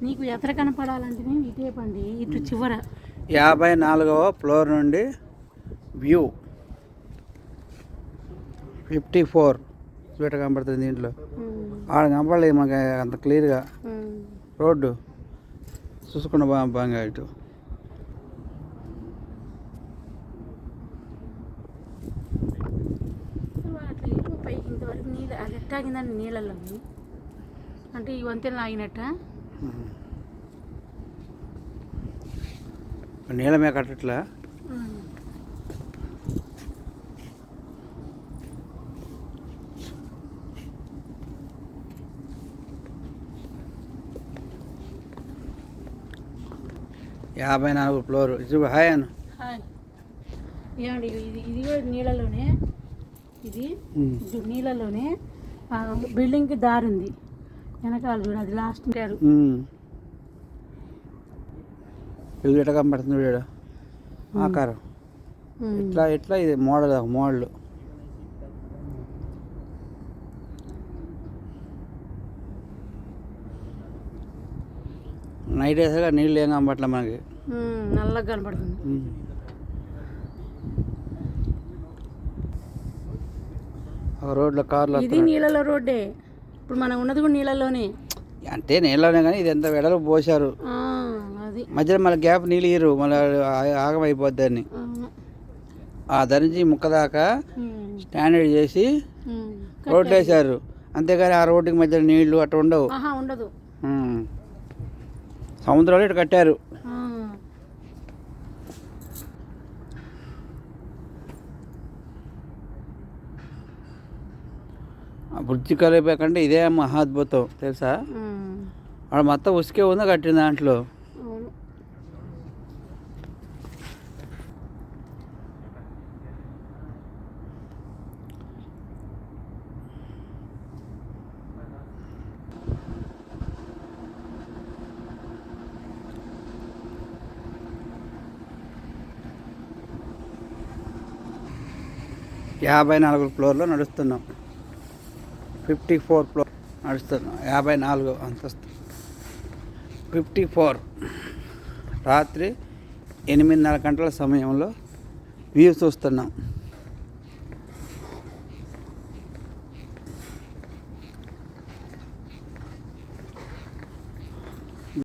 నీకు ఎత్ర కనపడాలంటే ఇటే పండి ఇటు చివర 54వ ఫ్లోర్ నుండి వ్యూ 54 స్వీట్ కనపడుతుంది దీంట్లో. ఆడ కనపడలేదు మాకు అంత క్లియర్గా. రోడ్డు చూసుకున్న బాగా ఇటు పైకి ఇంతవరకు నీళ్ళు అది ఎట్టాగిందండి నీళ్ళల్లో అంటే ఈ వంతెన ఆగినట్ట నీళ్ళ మీద కట్టట్లా. యాభై 54 ఫ్లోర్. హాయ్ అన్న. ఏమండి ఇది కూడా నీళ్ళలోనే, ఇది నీళ్ళలోనే బిల్డింగ్కి దారి ఉంది వెనకాల చూడు, అది లాస్ట్ ఉంటారు. ఇది ఎట్లా కనపడుతుంది చూడ ఆకారం ఎట్లా ఎట్లా ఇది మోడల్ నైట్ వేసాక నీళ్ళు ఏం కనపట్లే మనకి, నల్లగా కనపడుతుంది. రోడ్లో కార్లు ఇది నీళ్ళలో రోడ్డే, ఇప్పుడు మనం ఉన్నది కూడా నీళ్ళలోనే. అంటే నీళ్ళలోనే కానీ ఇది ఎంత వెడలు పోసారు, అది మధ్యలో మళ్ళీ గ్యాప్ నీళ్ళు ఇయ్యరు, మళ్ళీ ఆగమైపోద్ది అని. ఆ ధరించి ముక్క దాకా స్టాండర్డ్ చేసి రోడ్లు వేసారు, అంతేగాని ఆ రోడ్డుకి మధ్యలో నీళ్లు అట్లా ఉండవు. ఉండదు. సముద్రంలో ఇటు కట్టారు. బ్రిడ్జి కలిపేకంటే ఇదే మహాద్భుతం తెలుసా. అక్కడ మొత్తం ఉసుకే ఉందో కట్టిన దాంట్లో. యాభై 54 ఫ్లోర్లో నడుస్తున్నాం. 54 ఫ్లోర్ నడుస్తున్నాం. 54 అంతస్తు 54. రాత్రి 8:30 గంటల సమయంలో వ్యూ చూస్తున్నాం.